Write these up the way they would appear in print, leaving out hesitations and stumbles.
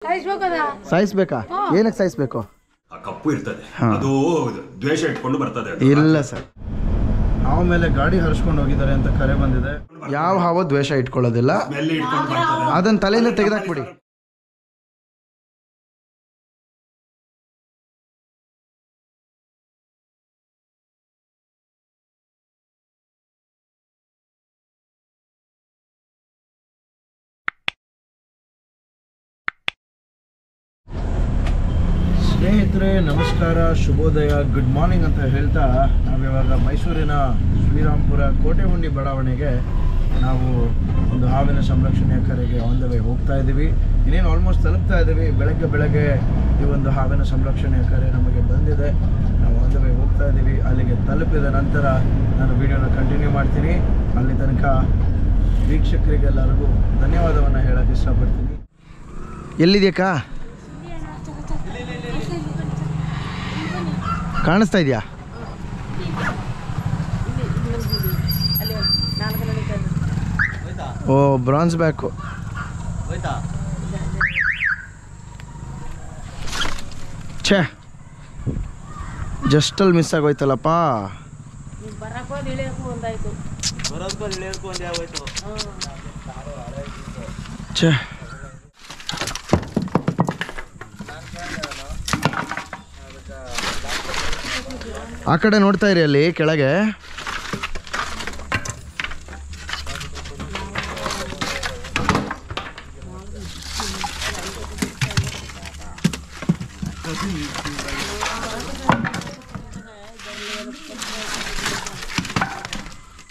ಸಾಯಿಸ್ಬೇಕಾ? ಏನಕ್ಕೆ ಸಾಯಿಸ್ಬೇಕು? ಕಪ್ಪು ಇರ್ತದೆ, ಅದು ದ್ವೇಷ ಇಟ್ಕೊಂಡು ಬರ್ತದೆ. ಇಲ್ಲ ಸರ್, ಹಾವು ಮೇಲೆ ಗಾಡಿ ಹರಿಸ್ಕೊಂಡು ಹೋಗಿದ್ದಾರೆ ಅಂತ ಕರೆ ಬಂದಿದೆ. ಯಾವ ಹಾವು ದ್ವೇಷ ಇಟ್ಕೊಳ್ಳೋದಿಲ್ಲ, ಅದನ್ನ ತಲೆಯಿಂದ ತೆಗೆದಾಕ್ಬಿಡಿ. ಸ್ನೇಹಿತರೆ ನಮಸ್ಕಾರ, ಶುಭೋದಯ, ಗುಡ್ ಮಾರ್ನಿಂಗ್ ಅಂತ ಹೇಳ್ತಾ ನಾವಿವಾಗ ಮೈಸೂರಿನ ಶ್ರೀರಾಮ್ಪುರ ಕೋಟೆಹುಂಡಿ ಬಡಾವಣೆಗೆ ನಾವು ಒಂದು ಹಾವಿನ ಸಂರಕ್ಷಣೆಯ ಕರೆಗೆ ಆನ್ ದ ವೇ ಹೋಗ್ತಾ ಇದ್ದೀವಿ. ಇನ್ನೇನು ಆಲ್ಮೋಸ್ಟ್ ತಲುಪ್ತಾ ಇದ್ದೀವಿ. ಬೆಳಗ್ಗೆ ಈ ಒಂದು ಹಾವಿನ ಸಂರಕ್ಷಣೆಯ ಕರೆ ನಮಗೆ ಬಂದಿದೆ. ನಾವು ಆನ್ ದ ವೇ ಹೋಗ್ತಾ ಇದ್ದೀವಿ. ಅಲ್ಲಿಗೆ ತಲುಪಿದ ನಂತರ ನಾನು ವಿಡಿಯೋನ ಕಂಟಿನ್ಯೂ ಮಾಡ್ತೀನಿ. ಅಲ್ಲಿ ತನಕ ವೀಕ್ಷಕರಿಗೆಲ್ಲರಿಗೂ ಧನ್ಯವಾದವನ್ನು ಹೇಳೋಕ್ಕೆ ಇಷ್ಟಪಡ್ತೀನಿ. ಎಲ್ಲಿದೆಯಕ್ಕ? ಕಾಣಿಸ್ತಾ ಇದೆಯಾ? ಓ, ಬ್ರಾನ್ಸ್ ಬ್ಯಾಕು. ಛೇ, ಜಸ್ಟಲ್ಲಿ ಮಿಸ್ ಆಗೋಯ್ತಲ್ಲಪ್ಪ. ಛೇ, ಆ ಕಡೆ ನೋಡ್ತಾ ಇರಿ, ಅಲ್ಲಿ ಕೆಳಗೆ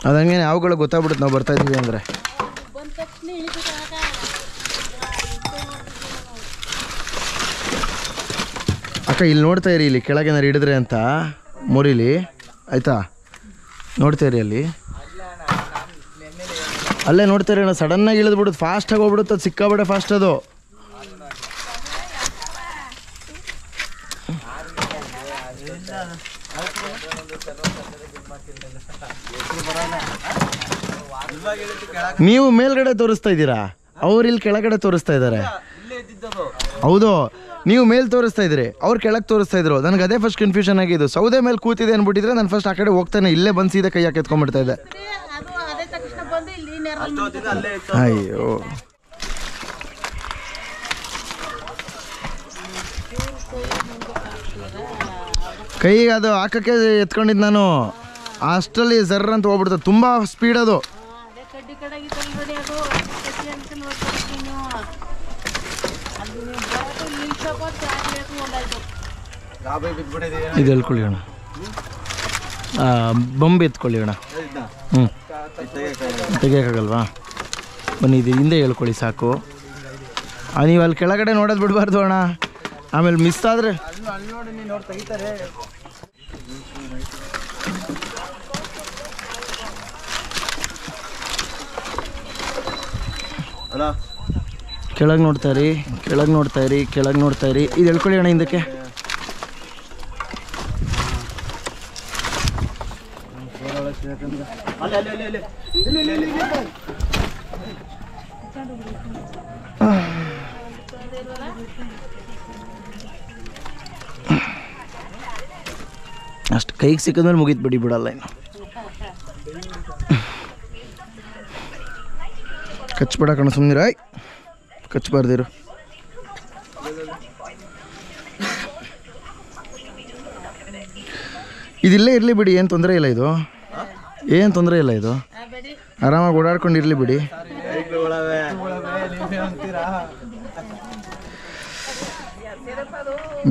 ಅದಂಗೆ ಯಾವಗಳು ಗೊತ್ತಾಗ್ಬಿಡುತ್ತೆ ನಾವು ಬರ್ತಾ ಇದ್ದೀವಿ ಅಂದರೆ. ಅಕ್ಕ ಇಲ್ಲಿ ನೋಡ್ತಾ ಇರಿ, ಇಲ್ಲಿ ಕೆಳಗೆ ಏನಾರು ಹಿಡಿದ್ರೆ ಅಂತ ಮೊರಿಲಿ, ಆಯಿತಾ? ನೋಡ್ತಾ ಇರಿ, ಅಲ್ಲೇ ನೋಡ್ತಾ ಇರಿ. ನಾವು ಸಡನ್ನಾಗಿ ಇಳಿದ್ಬಿಡುತ್ತೆ, ಫಾಸ್ಟಾಗಿ ಹೋಗ್ಬಿಡುತ್ತೆ, ಅದು ಸಿಕ್ಕಾಬಡೆ ಫಾಸ್ಟ್ ಅದು. ನೀವು ಮೇಲ್ಗಡೆ ತೋರಿಸ್ತಾ ಇದ್ದೀರಾ, ಅವ್ರು ಇಲ್ಲಿ ಕೆಳಗಡೆ ತೋರಿಸ್ತಾ ಇದ್ದಾರೆ. ಹೌದು, ನೀವು ಮೇಲೆ ತೋರಿಸ್ತಾ ಇದ್ರಿ, ಅವ್ರು ಕೆಳಗೆ ತೋರಿಸ್ತಾ ಇದ್ರು. ನನಗೆ ಅದೇ ಫಸ್ಟ್ ಕನ್ಫ್ಯೂಷನ್ ಆಗಿದ್ದು. ಸೌದೆ ಮೇಲೆ ಕೂತಿದೆ ಅಂದ್ಬಿಟ್ಟಿದ್ರೆ ನಾನು ಫಸ್ಟ್ ಆ ಕಡೆ ಹೋಗ್ತಾನೆ, ಇಲ್ಲೇ ಬಂದು ಸೀದಾ ಕೈ ಹಾಕಿ ಎತ್ಕೊಂಡ್ಬಿಡ್ತಾ ಇದ್ದೆ. ಅಯ್ಯೋ, ಕೈಗೆ ಅದು ಹಾಕಕ್ಕೆ ಎತ್ಕೊಂಡಿದ್ದು ನಾನು. ಅಷ್ಟರಲ್ಲಿ ಜರ್ರ ಅಂತ ಹೋಗ್ಬಿಡ್ತದೆ, ತುಂಬ ಸ್ಪೀಡ್ ಅದು. ಇದು ಹೇಳ್ಕೊಳ್ಳಿ ಅಣ್ಣ, ಬೊಂಬೆ ಎತ್ಕೊಳ್ಳಿ ಅಣ್ಣ. ತೆಗಿಯೋಕ್ಕಾಗಲ್ವಾ? ಬನ್ನಿ, ಇದು ಹಿಂದೆ ಹೇಳ್ಕೊಳ್ಳಿ ಸಾಕು. ನೀವು ಅಲ್ಲಿ ಕೆಳಗಡೆ ನೋಡೋದು ಬಿಡಬಾರ್ದು ಅಣ್ಣ, ಆಮೇಲೆ ಮಿಸ್ ಆದರೆ. ಕೆಳಗೆ ನೋಡ್ತಾ ಇರಿ, ಕೆಳಗೆ ನೋಡ್ತಾ ಇರಿ, ಕೆಳಗೆ ನೋಡ್ತಾ ಇರಿ. ಇದು ಹೇಳ್ಕೊಳ್ಳಿ ಅಣ್ಣ ಹಿಂದಕ್ಕೆ. ಅಷ್ಟು ಕೈಗೆ ಸಿಕ್ಕಿದ್ಮೇಲೆ ಮುಗಿತು ಬಿಡಿ, ಬಿಡಲ್ಲ ಇನ್ನು. ಕಚ್ಬೇಡ ಕಣ, ಸುಮ್ಮನಿರ, ಕಚ್ಚಬಾರ್ದಿರು. ಇದಿಲ್ಲೇ ಇರಲಿ ಬಿಡಿ, ಏನು ತೊಂದರೆ ಇಲ್ಲ, ಇದು ಏನು ತೊಂದರೆ ಇಲ್ಲ, ಇದು ಆರಾಮಾಗಿ ಓಡಾಡ್ಕೊಂಡು ಇರಲಿ ಬಿಡಿ.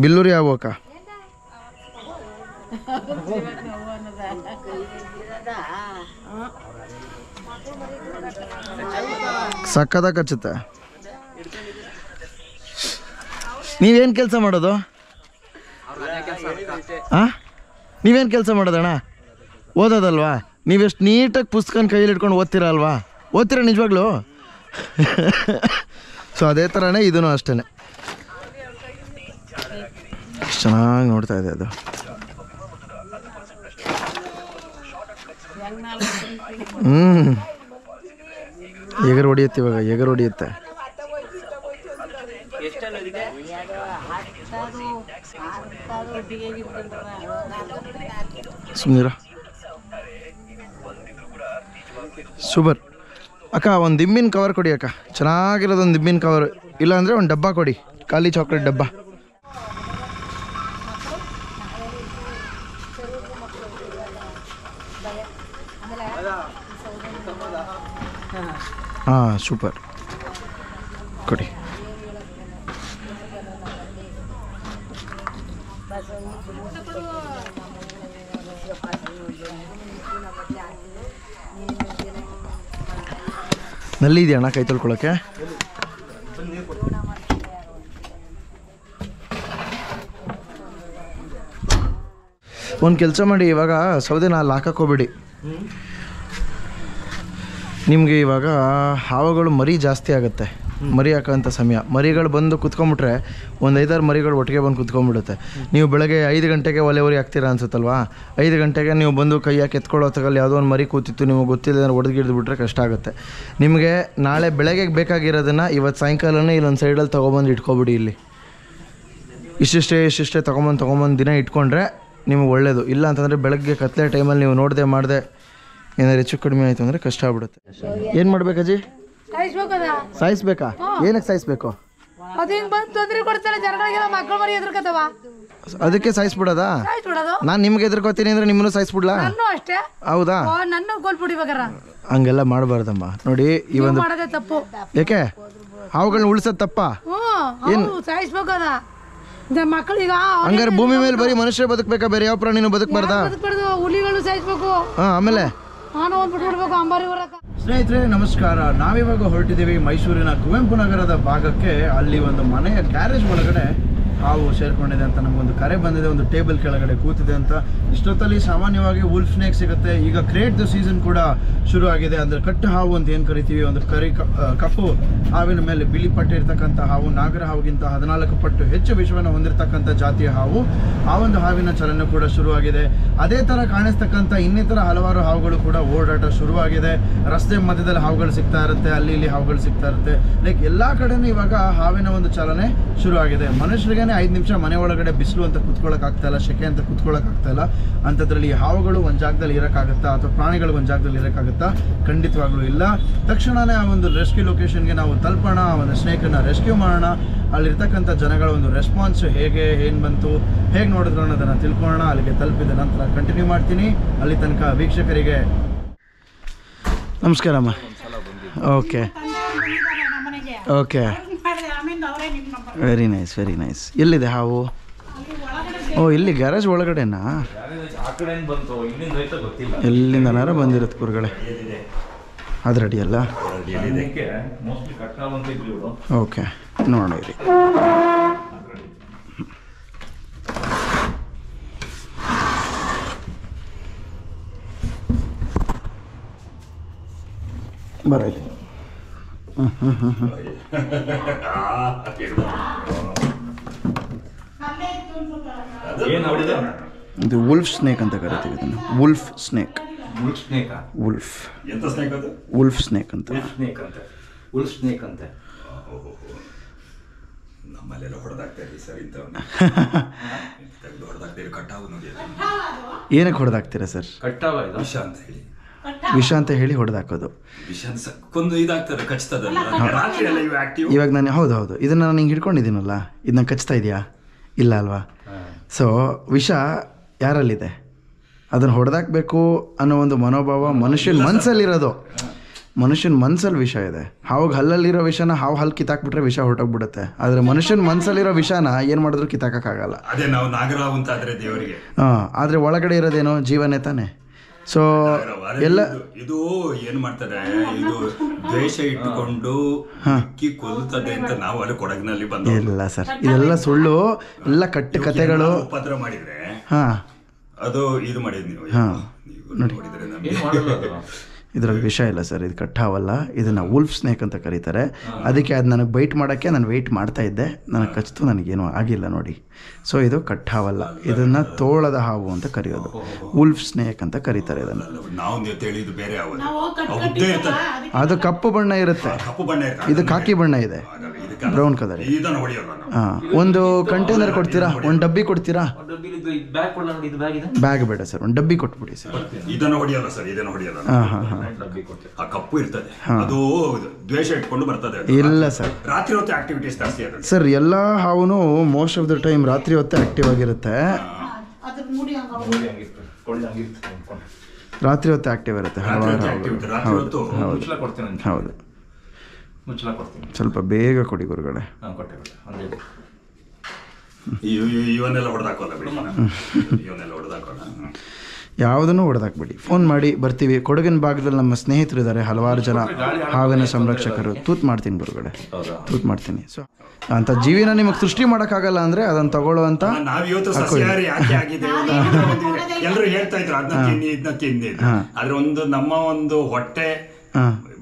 ಬಿಲ್ಲೂರಿ ಯಾವಕ್ಕ? ಸಕ್ಕದಾಗ ಕಚ್ಚುತ್ತೆ. ನೀವೇನು ಕೆಲಸ ಮಾಡೋದು? ಹಾಂ, ನೀವೇನು ಕೆಲಸ ಮಾಡೋದಣ್ಣ? ಓದೋದಲ್ವಾ? ನೀವೆಷ್ಟು ನೀಟಾಗಿ ಪುಸ್ತಕನ ಕೈಯಲ್ಲಿ ಇಟ್ಕೊಂಡು ಓದ್ತೀರಾ ಅಲ್ವಾ? ಓದ್ತೀರಾ ನಿಜವಾಗ್ಲೂ? ಸೊ ಅದೇ ಥರನೇ ಇದೂ ಅಷ್ಟೇ. ಚೆನ್ನಾಗಿ ನೋಡ್ತಾ ಇದೆ ಅದು. ಎಗರು ಹೊಡಿಯುತ್ತೆ, ಇವಾಗ ಎಗರು ಹೊಡಿಯುತ್ತೆ. ಸುಮ್ಮನಿರ. ಸೂಪರ್ ಅಕ್ಕ, ಒಂದು ದಿಂಬಿನ ಕವರ್ ಕೊಡಿ ಅಕ್ಕ, ಚೆನ್ನಾಗಿರೋದು ಒಂದು ದಿಂಬಿನ ಕವರ್, ಇಲ್ಲಾಂದರೆ ಒಂದು ಡಬ್ಬ ಕೊಡಿ, ಖಾಲಿ ಚಾಕ್ಲೇಟ್ ಡಬ್ಬ. ಹಾಂ ಸೂಪರ್ ಕೊಡಿ. ನಲ್ಲಿ ಇದೆಯಣ್ಣ ಕೈ ತೊಳ್ಕೊಳಕ್ಕೆ? ಒಂದು ಕೆಲಸ ಮಾಡಿ, ಇವಾಗ ಸೌದೆನ ಅಲ್ಲಿ ಹಾಕೋಬೇಡಿ. ನಿಮಗೆ ಇವಾಗ ಹಾವುಗಳು ಮರಿ ಜಾಸ್ತಿ ಆಗುತ್ತೆ, ಮರಿ ಹಾಕೋಂಥ ಸಮಯ. ಮರಿಗಳು ಬಂದು ಕುತ್ಕೊಂಡ್ಬಿಟ್ರೆ ಒಂದು 5-6 ಮರಿಗಳು ಒಟ್ಟಿಗೆ ಬಂದು ಕುತ್ಕೊಂಡ್ಬಿಡುತ್ತೆ. ನೀವು ಬೆಳಗ್ಗೆ 5 ಗಂಟೆಗೆ ಒಲೆ ಉರಿ ಹಾಕ್ತೀರಾ ಅನ್ಸುತ್ತಲ್ವಾ, 5 ಗಂಟೆಗೆ ನೀವು ಬಂದು ಕೈ ಹಾಕಿ ಎತ್ಕೊಳ್ಳೋ ತಗಲ್ಲಿ ಯಾವುದೋ ಒಂದು ಮರಿ ಕೂತಿತ್ತು, ನಿಮಗೆ ಗೊತ್ತಿಲ್ಲ ಒಡೆದು ಬಿಟ್ಟರೆ ಕಷ್ಟ ಆಗುತ್ತೆ. ನಿಮಗೆ ನಾಳೆ ಬೆಳಗ್ಗೆ ಬೇಕಾಗಿರೋದನ್ನು ಇವತ್ತು ಸಾಯಂಕಾಲನೇ ಇಲ್ಲೊಂದು ಸೈಡಲ್ಲಿ ತೊಗೊಬಂದು ಇಟ್ಕೊಬಿಡಿ. ಇಲ್ಲಿ ಇಷ್ಟಿಷ್ಟೇ ತೊಗೊಂಬಂದು ದಿನ ಇಟ್ಕೊಂಡ್ರೆ ನಿಮಗೆ ಒಳ್ಳೆಯದು. ಇಲ್ಲ ಅಂತಂದರೆ ಬೆಳಗ್ಗೆ ಕತ್ಲೆ ಟೈಮಲ್ಲಿ ನೀವು ನೋಡದೆ ಮಾಡದೆ ಏನಾದ್ರು ಹೆಚ್ಚು ಕಡಿಮೆ ಆಯಿತು ಅಂದರೆ ಕಷ್ಟ ಆಗ್ಬಿಡುತ್ತೆ. ಏನು ಮಾಡ್ಬೇಕಜ್ಜಿ? ಸಾಯಿಸ್ಬೇಕಾ? ಏನಕ್ಕೆ ಸಾಯಿಸ್ಬೇಕು? ಅದಕ್ಕೆ ಸಾಯಿಸ್ಬಿಡೋದಾ? ನಾನು ನಿಮ್ಗೆ ಎದುರ್ಕೋತೀನಿ ಅಂದರೆ ನಿಮ್ಮನ್ನು ಸಾಯಿಸ್ಬಿಡ್ಲಾ? ಹೌದಾ? ಹಂಗೆಲ್ಲ ಮಾಡಬಾರ್ದಮ್ಮ. ನೋಡಿ ಈ ಒಂದು ಯಾಕೆ ಹಾವುಗಳನ್ನ ಉಳಿಸೋದು ತಪ್ಪಾ? ಏನು ಹಂಗಾರೆ ಭೂಮಿ ಮೇಲೆ ಬರೀ ಮನುಷ್ಯರೇ ಬದುಕಬೇಕಾ, ಬೇರೆ ಯಾವ ಪ್ರಾಣಿನೂ ಬದುಕಬಾರ್ದಾ? ಹಾಂ, ಆಮೇಲೆ ಸ್ನೇಹಿತರೆ ನಮಸ್ಕಾರ. ನಾವಿವಾಗ ಹೊರಟಿದ್ದೀವಿ ಮೈಸೂರಿನ ಕುವೆಂಪು ನಗರದ ಭಾಗಕ್ಕೆ. ಅಲ್ಲಿ ಒಂದು ಮನೆಯ ಗ್ಯಾರೇಜ್ ಒಳಗಡೆ ಹಾವು ಸೇರ್ಕೊಂಡಿದೆ ಅಂತ ನಮಗೊಂದು ಕರೆ ಬಂದಿದೆ. ಒಂದು ಟೇಬಲ್ ಕೆಳಗಡೆ ಕೂತಿದೆ ಅಂತ. ಇಷ್ಟೊತ್ತಲ್ಲಿ ಸಾಮಾನ್ಯವಾಗಿ ವುಲ್ಫ್ ಸ್ನೇಕ್ ಸಿಗುತ್ತೆ. ಈಗ ಕ್ರೇಟ್ ಸೀಸನ್ ಕೂಡ ಶುರು ಆಗಿದೆ. ಅಂದರೆ ಕಟ್ಟು ಹಾವು ಅಂತ ಏನು ಕರಿತೀವಿ, ಒಂದು ಕಪ್ಪು ಹಾವಿನ ಮೇಲೆ ಬಿಳಿ ಪಟ್ಟೆ ಇರ್ತಕ್ಕಂಥ ಹಾವು, ನಾಗರ ಹಾವಿಗಿಂತ 14 ಪಟ್ಟು ಹೆಚ್ಚು ವಿಷವನ್ನು ಹೊಂದಿರತಕ್ಕಂಥ ಜಾತಿಯ ಹಾವು. ಆ ಒಂದು ಹಾವಿನ ಚಲನೆ ಕೂಡ ಶುರುವಾಗಿದೆ. ಅದೇ ಥರ ಕಾಣಿಸ್ತಕ್ಕಂಥ ಇನ್ನಿತರ ಹಲವಾರು ಹಾವುಗಳು ಕೂಡ ಓಡಾಟ ಶುರುವಾಗಿದೆ. ರಸ್ತೆ ಮಧ್ಯದಲ್ಲಿ ಹಾವುಗಳು ಸಿಗ್ತಾ ಇರುತ್ತೆ, ಅಲ್ಲಿ ಇಲ್ಲಿ ಹಾವುಗಳು ಸಿಗ್ತಾ ಇರುತ್ತೆ. ಲೈಕ್ ಎಲ್ಲ ಕಡೆನೂ ಇವಾಗ ಹಾವಿನ ಒಂದು ಚಲನೆ ಶುರುವಾಗಿದೆ. ಮನುಷ್ಯರಿಗೆ 5 ನಿಮಿಷ ಮನೆ ಒಳಗಡೆ ಬಿಸಿಲು ಅಂತ ಕುತ್ಕೊಳ್ಳೋಕ್ಕಾಗ್ತಾ ಇಲ್ಲ, ಸೆಕೆ ಅಂತ ಕುತ್ಕೊಳ್ಳೋಕ್ಕಾಗ್ತಾ ಇಲ್ಲ. ಅಂಥದ್ರಲ್ಲಿ ಹಾವುಗಳು ಒಂದು ಜಾಗದಲ್ಲಿ ಇರೋಕ್ಕಾಗುತ್ತಾ, ಅಥವಾ ಪ್ರಾಣಿಗಳು ಒಂದು ಜಾಗದಲ್ಲಿ ಇರೋಕ್ಕಾಗುತ್ತಾ? ಖಂಡಿತವಾಗ್ಲೂ ಇಲ್ಲ. ತಕ್ಷಣವೇ ಆ ಒಂದು ರೆಸ್ಕ್ಯೂ ಲೊಕೇಶನ್ಗೆ ನಾವು ತಲುಪೋಣ, ಆ ಒಂದು ಸ್ನೇಕನ್ನು ರೆಸ್ಕ್ಯೂ ಮಾಡೋಣ. ಅಲ್ಲಿರ್ತಕ್ಕಂಥ ಜನಗಳ ಒಂದು ರೆಸ್ಪಾನ್ಸ್ ಏನು ಬಂತು, ಹೇಗೆ ನೋಡಿದ್ರು ಅನ್ನೋದನ್ನು ತಿಳ್ಕೊಳ್ಳೋಣ. ಅಲ್ಲಿಗೆ ತಲುಪಿದ ನಂತರ ಕಂಟಿನ್ಯೂ ಮಾಡ್ತೀನಿ. ಅಲ್ಲಿ ತನಕ ವೀಕ್ಷಕರಿಗೆ ನಮಸ್ಕಾರಮ್ಮ. Okay okay, very nice. ಎಲ್ಲಿದೆ ಹಾವು? ಓ, ಇಲ್ಲಿ ಗ್ಯಾರೇಜ್ ಒಳಗಡೆನಾ? ಎಲ್ಲಿಂದನಾರ ಬಂದಿರುತ್ತೆ ಕುರುಗಳೆ. ಅದು ರೆಡಿ ಅಲ್ಲ? ಓಕೆ, ನೋಡಿರಿ. ಬರಲಿ. ಇದು ವುಲ್ಫ್ ಸ್ನೇಕ್ ಅಂತ ಕರಿತೀವಿ ಇದನ್ನು. ವುಲ್ಫ್ ಸ್ನೇಕ್ ಅಂತ. ನಮ್ಮಲ್ಲೆಲ್ಲ ಹೊಡೆದಾಗ್ತಾ ಸರ್ ಇಂಥವ್ನ ಹೊಡೆದಾಗ್ತೀರಿ. ಕಟ್ಟಾವು ನೋಡಿ, ಏನಕ್ಕೆ ಹೊಡೆದಾಗ್ತೀರಾ ಸರ್? ಕಟ್ಟಾವ ವಿಷ ಅಂತ ಹೇಳಿ, ವಿಷ ಅಂತ ಹೇಳಿ ಹೊಡೆದಾಕೋದು. ಕೊಂದು ಇದಾಗ್ತದೆ, ಕಚ್ತದಲ್ಲ. ಇವಾಗ ನಾನು ಹೌದು ಇದನ್ನು ನಾನು ಹಿಂಗೆ ಹಿಡ್ಕೊಂಡಿದ್ದೀನಲ್ಲ, ಇದನ್ನ ಕಚ್ತಾ ಇದೆಯಾ? ಇಲ್ಲ ಅಲ್ವಾ? ಸೊ ವಿಷ ಯಾರಲ್ಲಿದೆ? ಅದನ್ನು ಹೊಡೆದಾಕಬೇಕು ಅನ್ನೋ ಒಂದು ಮನೋಭಾವ ಮನುಷ್ಯನ ಮನಸ್ಸಲ್ಲಿರೋದು. ಮನುಷ್ಯನ ಮನಸ್ಸಲ್ಲಿ ವಿಷ ಇದೆ. ಹಾವು ಹಲ್ಲಲ್ಲಿರೋ ವಿಷನ ಹಾವು ಹಲ್ಲು ಕಿತ್ತಾಕ್ಬಿಟ್ರೆ ವಿಷ ಹೊರಟೋಗ್ಬಿಡುತ್ತೆ. ಆದರೆ ಮನುಷ್ಯನ ಮನಸ್ಸಲ್ಲಿರೋ ವಿಷನ ಏನು ಮಾಡಿದ್ರು ಕಿತ್ತಾಕೋಕ್ಕಾಗಲ್ಲ. ಅದೇ ನಾವು ನಾಗರಾವ್ ಅಂತ ಆದರೆ ದೇವರಿಗೆ. ಹಾಂ, ಆದರೆ ಒಳಗಡೆ ಇರೋದೇನೋ ಜೀವನೇ ತಾನೆ. ಸೊ ಎಲ್ಲ ಇದು ಏನು ಮಾಡ್ತಾರೆ, ಇದು ದ್ವೇಷ ಇಟ್ಟುಕೊಂಡು ಕೊಲ್ತದೆ ಅಂತ ನಾವು ಅಲ್ಲಿ ಕೊಡಗಿನಲ್ಲಿ ಬಂದ. ಇಲ್ಲ ಸರ್, ಇದೆಲ್ಲ ಸುಳ್ಳು, ಎಲ್ಲ ಕಟ್ಟು ಕತೆಗಳು. ಉಪದ್ರ ಮಾಡಿದ್ರೆ ಹಾಂ, ಅದು ಇದು ಮಾಡಿದ್ ನೀವು. ಹಾಂ ನೋಡಿ, ಇದ್ರಲ್ಲಿ ವಿಷಯ ಇಲ್ಲ ಸರ್. ಇದು ಕಟ್ಟಾವಲ್ಲ, ಇದನ್ನು ವುಲ್ಫ್ ಸ್ನೇಕ್ ಅಂತ ಕರೀತಾರೆ. ಅದಕ್ಕೆ ಅದು ನನಗೆ ಬೈಟ್ ಮಾಡೋಕ್ಕೆ ನಾನು ವೆಯ್ಟ್ ಮಾಡ್ತಾ ಇದ್ದೆ, ನನಗೆ ಕಚ್ತು, ನನಗೇನು ಆಗಿಲ್ಲ ನೋಡಿ. ಸೊ ಇದು ಕಟ್ಟಾವಲ್ಲ, ಇದನ್ನು ತೋಳದ ಹಾವು ಅಂತ ಕರೆಯೋದು. ವುಲ್ಫ್ ಸ್ನೇಕ್ ಅಂತ ಕರೀತಾರೆ ಇದನ್ನು. ಅದು ಕಪ್ಪು ಬಣ್ಣ ಇರುತ್ತೆ, ಇದು ಕಾಕಿ ಬಣ್ಣ ಇದೆ. ಅದಕ್ಕೆ ಬ್ರೌನ್ ಕಲರ್. ಇದನ್ನು ಹೊಡೆಯೋಲ್ಲ ನಾವು. ಹಾಂ, ಒಂದು ಕಂಟೈನರ್ ಕೊಡ್ತೀರಾ, ಒಂದು ಡಬ್ಬಿ ಕೊಡ್ತೀರಾ? ಬ್ಯಾಗ್ ಬೇಡ ಸರ್, ಒಂದು ಡಬ್ಬಿ ಕೊಟ್ಬಿಡಿ ಸರ್. ಇದನ್ನು ಹೊಡೆಯಲ್ಲ ಸರ್, ಇದನ್ನು ಹೊಡೆಯಲ್ಲ. ಆ ಕಪ್ಪು ಇರ್ತದೆ, ಅದು ದ್ವೇಷ ಇಟ್ಕೊಂಡು ಬರ್ತದೆ. ಇಲ್ಲ ಸರ್, ರಾತ್ರಿ ಹೊತ್ತು ಆಕ್ಟಿವಿಟೀಸ್ ಜಾಸ್ತಿ ಇರ್ತದೆ ಸರ್. ಎಲ್ಲ ಹಾವು ಮೋಸ್ಟ್ ಆಫ್ ದ ಟೈಮ್ ರಾತ್ರಿ ಹೊತ್ತು ಆಕ್ಟಿವ್ ಆಗಿರುತ್ತೆ. ರಾತ್ರಿ ಹೊತ್ತು ಆಕ್ಟಿವ್ ಇರುತ್ತೆ ಹಲವಾರು ಹಾವುಗಳು. ಹೌದು, ಸ್ವಲ್ಪ ಬೇಗ ಕೊಡಿ ಗುರುಗಳೇ. ಇವನ್ನೆಲ್ಲ ಹೊಡೆದಾಕೋಲ್ಲ ಬಿಡಿ, ಇವನ್ನೆಲ್ಲ ಹೊಡೆದಾಕೋಲ್ಲ. ಯಾವುದನ್ನು ಹೊಡೆದಾಕ್ಬಿಡಿ, ಫೋನ್ ಮಾಡಿ ಬರ್ತೀವಿ. ಕೊಡಗಿನ ಭಾಗದಲ್ಲಿ ನಮ್ಮ ಸ್ನೇಹಿತರು ಇದ್ದಾರೆ, ಹಲವಾರು ಜನ ಹಾವಿನ ಸಂರಕ್ಷಕರು. ತೂತ್ ಮಾಡ್ತೀನಿ ಗುರುಗಳೇ, ತೂತ್ ಮಾಡ್ತೀನಿ. ಸೊ ಅಂತ ಜೀವಿನ ನಿಮಗೆ ಸೃಷ್ಟಿ ಮಾಡೋಕ್ಕಾಗಲ್ಲ ಅಂದರೆ ಅದನ್ನು ತಗೊಳ್ಳುವಂಥ ನಾವಿವತ್ತು ಸಸ್ಯಾಹಾರಿ ಯಾಕೆ ಆಗಿದೆ ಎಲ್ಲರೂ ಹೇಳ್ತಾ ಇದ್ರು, ಅದನ್ನ ತಿನ್ನಿ ಇದನ್ನ ತಿನ್ನಿ. ಆದ್ರೆ ಒಂದು ನಮ್ಮ ಒಂದು ಹೊಟ್ಟೆ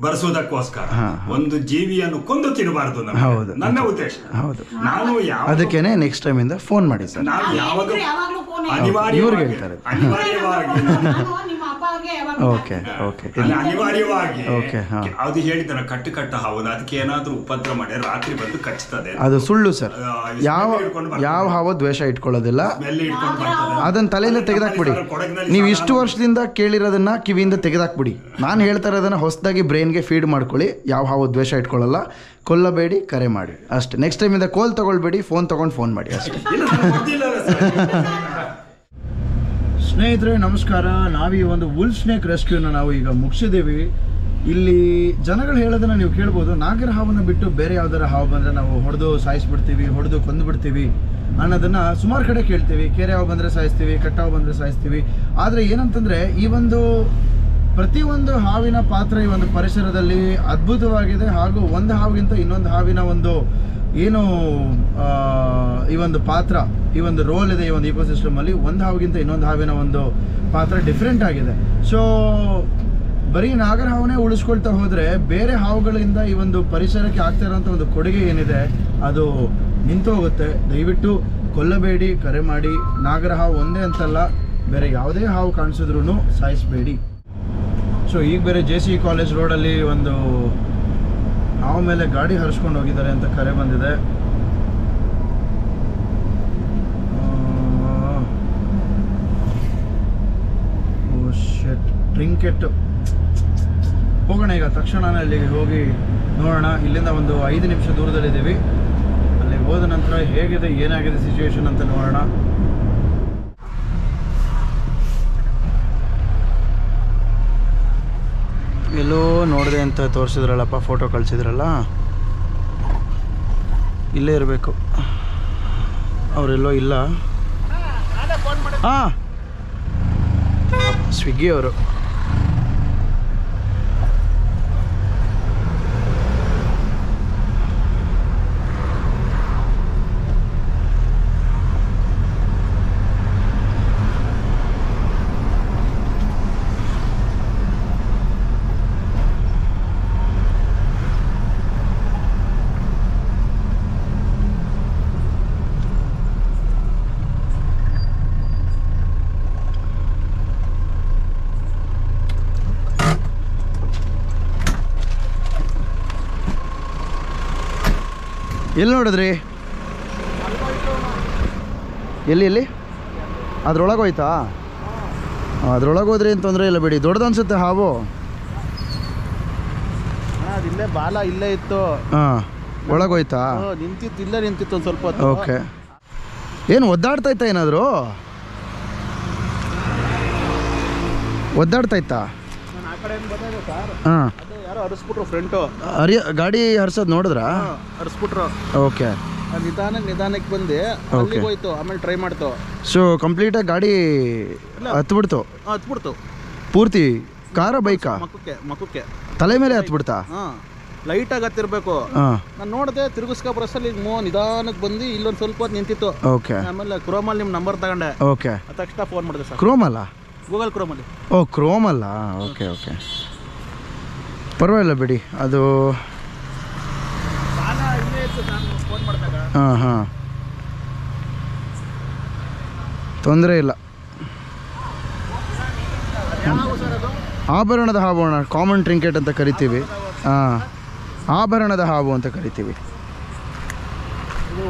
ಬರ್ಸೋದಕ್ಕೋಸ್ಕರ ಒಂದು ಜೀವಿಯನ್ನು ಕೊಂದು ತಿನ್ನಬಾರ್ದು. ಹೌದು, ನನ್ನ ಉದ್ದೇಶ. ಹೌದು, ನಾನು ಅದಕ್ಕೇನೆ ನೆಕ್ಸ್ಟ್ ಟೈಮ್ ಇಂದ ಫೋನ್ ಮಾಡಿ ಸರ್. ನಾವು ಯಾವಾಗ ಇವ್ರಿಗೆ ಹೇಳ್ತಾರೆ ಅನಿವಾರ್ಯವಾಗಿ ಓಕೆ ಓಕೆ ಅನಿವಾರ್ಯವಾಗಿ ಓಕೆ. ಹಾಂ, ಅದು ಹೇಳಿದ್ದಾನೆ ಕಟ್ಟ ಹಾವು, ಅದಕ್ಕೆ ಏನಾದ್ರೂ ಉಪದ್ರ ಮಾಡಿ ರಾತ್ರಿ ಬಂದು ಕಚ್ತದೆ. ಅದು ಸುಳ್ಳು ಸರ್. ಯಾವ ಹಾವು ದ್ವೇಷ ಇಟ್ಕೊಳ್ಳೋದಿಲ್ಲ, ಅದನ್ನ ತಲೆಯಿಂದ ತೆಗೆದಾಕ್ಬಿಡಿ. ನೀವು ಇಷ್ಟು ವರ್ಷದಿಂದ ಕೇಳಿರೋದನ್ನ ಕಿವಿಯಿಂದ ತೆಗೆದಾಕ್ಬಿಡಿ. ನಾನು ಹೇಳ್ತಾ ಇರೋದನ್ನ ಹೊಸದಾಗಿ ಬ್ರೈನ್ಗೆ ಫೀಡ್ ಮಾಡ್ಕೊಳ್ಳಿ. ಯಾವ ಹಾವು ದ್ವೇಷ ಇಟ್ಕೊಳ್ಳಲ್ಲ. ಕೊಲ್ಲಬೇಡಿ, ಕರೆ ಮಾಡಿ ಅಷ್ಟೇ. ನೆಕ್ಸ್ಟ್ ಟೈಮಿಂದ ಕೋಲ್ ತೊಗೊಳ್ಬೇಡಿ, ಫೋನ್ ತೊಗೊಂಡು ಫೋನ್ ಮಾಡಿ ಅಷ್ಟೇ. ಸ್ನೇಹಿತರೆ ನಮಸ್ಕಾರ. ನಾವು ಈ ಒಂದು ವುಲ್ ಸ್ನೇಕ್ ರೆಸ್ಕ್ಯೂನ ನಾವು ಈಗ ಮುಗಿಸಿದ್ದೀವಿ. ಇಲ್ಲಿ ಜನಗಳು ಹೇಳೋದನ್ನ ನೀವು ಕೇಳ್ಬೋದು, ನಾಗರ ಹಾವನ್ನು ಬಿಟ್ಟು ಬೇರೆ ಯಾವ್ದಾರ ಹಾವು ಬಂದರೆ ನಾವು ಹೊಡೆದು ಸಾಯಿಸ್ಬಿಡ್ತೀವಿ, ಹೊಡೆದು ಕೊಂದುಬಿಡ್ತೀವಿ ಅನ್ನೋದನ್ನು ಸುಮಾರು ಕಡೆ ಕೇಳ್ತೀವಿ. ಕೆರೆ ಹಾವು ಬಂದರೆ ಸಾಯಿಸ್ತೀವಿ, ಕಟ್ಟ ಹಾವು ಬಂದರೆ ಸಾಯಿಸ್ತೀವಿ. ಆದರೆ ಏನಂತಂದರೆ ಈ ಒಂದು ಪ್ರತಿಯೊಂದು ಹಾವಿನ ಪಾತ್ರ ಈ ಒಂದು ಪರಿಸರದಲ್ಲಿ ಅದ್ಭುತವಾಗಿದೆ. ಹಾಗೂ ಒಂದು ಹಾವಿಗಿಂತ ಇನ್ನೊಂದು ಹಾವಿನ ಒಂದು ಏನು ಈ ಒಂದು ಪಾತ್ರ, ಈ ಒಂದು ರೋಲ್ ಇದೆ ಈ ಒಂದು ಇಕೋಸಿಸ್ಟಮಲ್ಲಿ. ಒಂದು ಹಾವಿಗಿಂತ ಇನ್ನೊಂದು ಹಾವಿನ ಒಂದು ಪಾತ್ರ ಡಿಫ್ರೆಂಟ್ ಆಗಿದೆ. ಸೊ ಬರೀ ನಾಗರ ಹಾವನ್ನೇ ಉಳಿಸ್ಕೊಳ್ತಾ ಹೋದರೆ ಬೇರೆ ಹಾವುಗಳಿಂದ ಈ ಒಂದು ಪರಿಸರಕ್ಕೆ ಆಗ್ತಾ ಇರೋಂಥ ಒಂದು ಕೊಡುಗೆ ಏನಿದೆ ಅದು ನಿಂತು ಹೋಗುತ್ತೆ. ದಯವಿಟ್ಟು ಕೊಲ್ಲಬೇಡಿ, ಕರೆ ಮಾಡಿ. ನಾಗರ ಹಾವು ಒಂದೇ ಅಂತಲ್ಲ, ಬೇರೆ ಯಾವುದೇ ಹಾವು ಕಾಣಿಸಿದ್ರೂ ಸಾಯಿಸಬೇಡಿ. ಸೊ ಈಗ ಬೇರೆ JC ಕಾಲೇಜ್ ರೋಡಲ್ಲಿ ಒಂದು ಹಾವು ಮೇಲೆ ಗಾಡಿ ಹರಿಸ್ಕೊಂಡು ಹೋಗಿದ್ದಾರೆ ಅಂತ ಕರೆ ಬಂದಿದೆ. ಟ್ರಿಂಕೆಟ್ ಹೋಗೋಣ ಈಗ ತಕ್ಷಣನೇ ಅಲ್ಲಿಗೆ ಹೋಗಿ ನೋಡೋಣ. ಇಲ್ಲಿಂದ ಒಂದು 5 ನಿಮಿಷ ದೂರದಲ್ಲಿದ್ದೀವಿ. ಅಲ್ಲಿಗೆ ಹೋದ ನಂತರ ಹೇಗಿದೆ ಏನಾಗಿದೆ ಸಿಚುವೇಶನ್ ಅಂತ ನೋಡೋಣ. ಎಲ್ಲೋ ನೋಡಿದೆ ಅಂತ ತೋರಿಸಿದ್ರಲ್ಲಪ್ಪ, ಫೋಟೋ ಕಳಿಸಿದ್ರಲ್ಲ, ಇಲ್ಲೇ ಇರಬೇಕು. ಅವರೆಲ್ಲೋ ಇಲ್ಲ. ಹಾಂ, ಸ್ವಿಗ್ಗಿ ಅವರು. ಎಲ್ಲಿ ನೋಡಿದ್ರಿ? ಎಲ್ಲಿ ಅದ್ರೊಳಗೆ ಹೋಯ್ತಾ? ಅದ್ರೊಳಗೆ ಹೋದ್ರಿ ಏನು ತೊಂದರೆ ಇಲ್ಲ ಬಿಡಿ. ದೊಡ್ಡದು ಅನ್ಸುತ್ತೆ ಹಾವು. ಇಲ್ಲೇ ಬಾಲ ಇಲ್ಲೇ ಇತ್ತು. ಹಾಂ, ಒಳಗೆ ಹೋಯ್ತಾ? ನಿಂತಿತ್ತು, ಇಲ್ಲೇ ನಿಂತಿತ್ತು ಒಂದು ಸ್ವಲ್ಪ. ಓಕೆ. ಏನು ಒದ್ದಾಡ್ತಾ ಇತ್ತಾ? ಏನಾದರೂ ಒದ್ದಾಡ್ತಾ ಇತ್ತಾ? ಹಾಂ, ಯಾರೋ ಹರಿಸ್ಬಿಟ್ರು ಫ್ರಂಟು. ಗಾಡಿ ಹರ್ಸೋದು ನೋಡಿದ್ರಾ? ಹರಿಸ್ಬಿಟ್ರು. ಓಕೆ. ನಿಧಾನಕ್ಕೆ ಬಂದು ಅಲ್ಲಿಗೆ ಹೋಯ್ತು. ಆಮೇಲೆ ಟ್ರೈ ಮಾಡ್ತು. ಸೊ ಕಂಪ್ಲೀಟಾಗಿ ಗಾಡಿ ಹತ್ಬಿಡ್ತು ಪೂರ್ತಿ? ಕಾರ ಬೈಕಾ? ಮಕ್ಕಕ್ಕೆ ತಲೆ ಮೇಲೆ ಹತ್ಬಿಡ್ತಾ? ಲೈಟಾಗಿ ಹತ್ತಿರ್ಬೇಕು. ನಾನು ನೋಡಿದೆ, ತಿರುಗಿಸ್ಕೊ ಬರೋಸಲ್ಲಿ ನಿಧಾನಕ್ಕೆ ಬಂದು ಇಲ್ಲೊಂದು ಸ್ವಲ್ಪ ಹೊತ್ತು ನಿಂತಿತ್ತು. ಓಕೆ. ಆಮೇಲೆ ಕ್ರೋಮಲ್ಲಿ ನಿಮ್ಮ ನಂಬರ್ ತಗೊಂಡೆ. ಓಕೆ. ತಕ್ಷಣ ಫೋನ್ ಮಾಡಿದೆ ಸರ್. ಕ್ರೋಮಲ್ಲ? ಗೂಗಲ್ ಕ್ರೋಮಲ್ಲಿ. ಓ, ಕ್ರೋಮಲ್ಲ. ಓಕೆ ಓಕೆ, ಪರವಾಗಿಲ್ಲ ಬಿಡಿ. ಅದು ಹಾಂ ಹಾಂ, ತೊಂದರೆ ಇಲ್ಲ. ಆಭರಣದ ಹಾವು ಅಣ್ಣ, ಕಾಮನ್ ಟ್ರಿಂಕೆಟ್ ಅಂತ ಕರಿತೀವಿ. ಹಾಂ, ಆಭರಣದ ಹಾವು ಅಂತ ಕರಿತೀವಿ.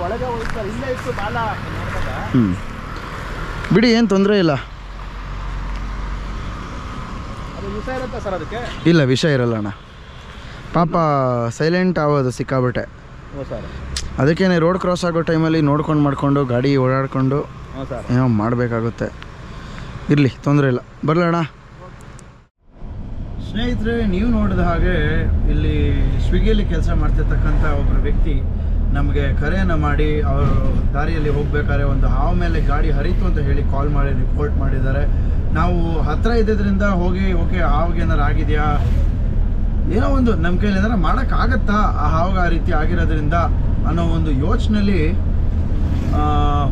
ಒಳಗೆ ಹೋಯ್ತು ಇಲ್ಲೇ ಇತ್ತು ಬಾಲ ನೋಡಿದಾಗ. ಹ್ಞೂ ಬಿಡಿ, ಏನು ತೊಂದರೆ ಇಲ್ಲ. ಅದು ವಿಷ ಇರುತ್ತೆ ಸರ್ ಅದಕ್ಕೆ? ಇಲ್ಲ, ವಿಷಯ ಇರಲ್ಲ ಅಣ್ಣ. ಪಾಪ ಸೈಲೆಂಟ್ ಆಗೋದು ಸಿಕ್ಕಾಬಿಟ್ಟೆ. ಹ್ಞೂ ಸರ್. ಅದಕ್ಕೇನೆ ರೋಡ್ ಕ್ರಾಸ್ ಆಗೋ ಟೈಮಲ್ಲಿ ನೋಡ್ಕೊಂಡು ಮಾಡಿಕೊಂಡು ಗಾಡಿ ಓಡಾಡಿಕೊಂಡು ಹ್ಞೂ ಸರ್ ಏನೋ ಮಾಡಬೇಕಾಗುತ್ತೆ. ಇರಲಿ, ತೊಂದರೆ ಇಲ್ಲ, ಬರಲಣ್ಣ. ಸ್ನೇಹಿತರೆ, ನೀವು ನೋಡಿದ ಹಾಗೆ ಇಲ್ಲಿ ಸ್ವಿಗ್ಗಿಯಲ್ಲಿ ಕೆಲಸ ಮಾಡ್ತಿರ್ತಕ್ಕಂಥ ಒಬ್ಬರು ವ್ಯಕ್ತಿ ನಮಗೆ ಕರೆಯನ್ನು ಮಾಡಿ ಅವರು ದಾರಿಯಲ್ಲಿ ಹೋಗ್ಬೇಕಾದ್ರೆ ಒಂದು ಹಾವು ಮೇಲೆ ಗಾಡಿ ಹರಿತು ಅಂತ ಹೇಳಿ ಕಾಲ್ ಮಾಡಿ ರಿಪೋರ್ಟ್ ಮಾಡಿದ್ದಾರೆ. ನಾವು ಹತ್ತಿರ ಇದ್ದಿದ್ದರಿಂದ ಹೋಗಿ ಓಕೆ ಹಾವಿಗೆ ಏನಾರು ಆಗಿದೆಯಾ, ಏನೋ ಒಂದು ನಮ್ಮ ಕೈಯಲ್ಲಿ ಏನಾರು ಮಾಡೋಕ್ಕಾಗತ್ತಾ ಆ ಹಾವಿಗೆ ಆ ರೀತಿ ಆಗಿರೋದ್ರಿಂದ ಅನ್ನೋ ಒಂದು ಯೋಚನೆಯಲ್ಲಿ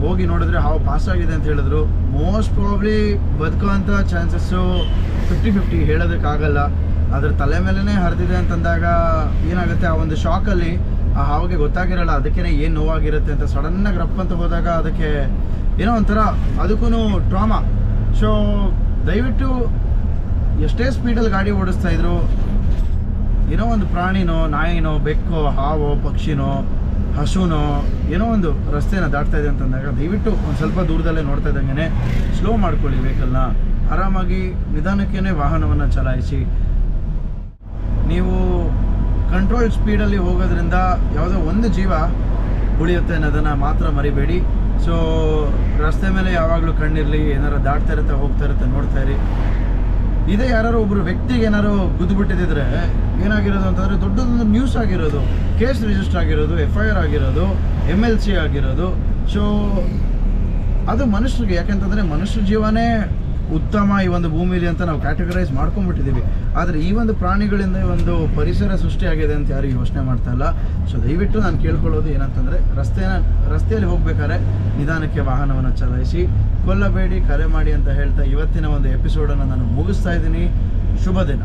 ಹೋಗಿ ನೋಡಿದ್ರೆ ಹಾವು ಪಾಸ್ ಆಗಿದೆ ಅಂತ ಹೇಳಿದ್ರು. ಮೋಸ್ಟ್ ಪ್ರಾಬ್ಲಿ ಬದುಕುವಂಥ ಚಾನ್ಸಸ್ಸು 50-50, ಹೇಳೋದಕ್ಕಾಗಲ್ಲ. ಅದ್ರ ತಲೆ ಮೇಲೇ ಹರಿದಿದೆ ಅಂತಂದಾಗ ಏನಾಗುತ್ತೆ, ಆ ಒಂದು ಶಾಕಲ್ಲಿ ಆ ಹಾವಿಗೆ ಗೊತ್ತಾಗಿರಲ್ಲ ಅದಕ್ಕೇ ಏನು ನೋವಾಗಿರುತ್ತೆ ಅಂತ. ಸಡನ್ನಾಗಿ ರಪ್ ಅಂತ ಹೋದಾಗ ಅದಕ್ಕೆ ಏನೋ ಒಂಥರ ಅದಕ್ಕೂ ಟ್ರಾಮಾ. ಸೊ ದಯವಿಟ್ಟು ಎಷ್ಟೇ ಸ್ಪೀಡಲ್ಲಿ ಗಾಡಿ ಓಡಿಸ್ತಾಯಿದ್ರು, ಏನೋ ಒಂದು ಪ್ರಾಣಿನೋ, ನಾಯಿನೋ, ಬೆಕ್ಕೋ, ಹಾವೋ, ಪಕ್ಷಿನೋ, ಹಸುನೋ ಏನೋ ಒಂದು ರಸ್ತೆನ ದಾಟ್ತಾ ಇದೆ ಅಂತಂದಾಗ ದಯವಿಟ್ಟು ಒಂದು ಸ್ವಲ್ಪ ದೂರದಲ್ಲೇ ನೋಡ್ತಾ ಇದ್ದಂಗೆ ಸ್ಲೋ ಮಾಡ್ಕೊಳ್ಳಿ ವೆಹಿಕಲ್ನ. ಆರಾಮಾಗಿ ನಿಧಾನಕ್ಕೇ ವಾಹನವನ್ನು ಚಲಾಯಿಸಿ. ನೀವು ಕಂಟ್ರೋಲ್ ಸ್ಪೀಡಲ್ಲಿ ಹೋಗೋದ್ರಿಂದ ಯಾವುದೋ ಒಂದು ಜೀವ ಉಳಿಯುತ್ತೆ ಅನ್ನೋದನ್ನು ಮಾತ್ರ ಮರಿಬೇಡಿ. ಸೊ ರಸ್ತೆ ಮೇಲೆ ಯಾವಾಗಲೂ ಕಣ್ಣಿರಲಿ, ಏನಾರು ದಾಟ್ತಾ ಇರುತ್ತೆ, ಹೋಗ್ತಾ ಇರುತ್ತೆ, ನೋಡ್ತಾ ಇರಿ. ಇದೇ ಯಾರು ಒಬ್ಬರು ವ್ಯಕ್ತಿಗೆ ಏನಾರು ಗುದ್ದುಬಿಟ್ಟಿದ್ರೆ ಏನಾಗಿರೋದು ಅಂತಂದರೆ ದೊಡ್ಡದೊಂದು ನ್ಯೂಸ್ ಆಗಿರೋದು, ಕೇಸ್ ರಿಜಿಸ್ಟರ್ ಆಗಿರೋದು, FIR ಆಗಿರೋದು, MLC ಆಗಿರೋದು. ಸೊ ಅದು ಮನುಷ್ಯರಿಗೆ, ಯಾಕೆಂತಂದರೆ ಮನುಷ್ಯ ಜೀವನೇ ಉತ್ತಮ ಈ ಒಂದು ಭೂಮಿಲಿ ಅಂತ ನಾವು ಕ್ಯಾಟಗರೈಸ್ ಮಾಡ್ಕೊಂಡ್ಬಿಟ್ಟಿದ್ದೀವಿ. ಆದರೆ ಈ ಒಂದು ಪ್ರಾಣಿಗಳಿಂದ ಒಂದು ಪರಿಸರ ಸೃಷ್ಟಿಯಾಗಿದೆ ಅಂತ ಯಾರು ಯೋಚನೆ ಮಾಡ್ತಾ ಇಲ್ಲ. ಸೊ ದಯವಿಟ್ಟು ನಾನು ಕೇಳ್ಕೊಳ್ಳೋದು ಏನಂತಂದರೆ ರಸ್ತೆಯಲ್ಲಿ ಹೋಗ್ಬೇಕಾದ್ರೆ ನಿಧಾನಕ್ಕೆ ವಾಹನವನ್ನು ಚಲಾಯಿಸಿ, ಕೊಲ್ಲಬೇಡಿ, ಕರೆ ಮಾಡಿ ಅಂತ ಹೇಳ್ತಾ ಇವತ್ತಿನ ಒಂದು ಎಪಿಸೋಡನ್ನು ನಾನು ಮುಗಿಸ್ತಾ ಇದ್ದೀನಿ. ಶುಭ ದಿನ.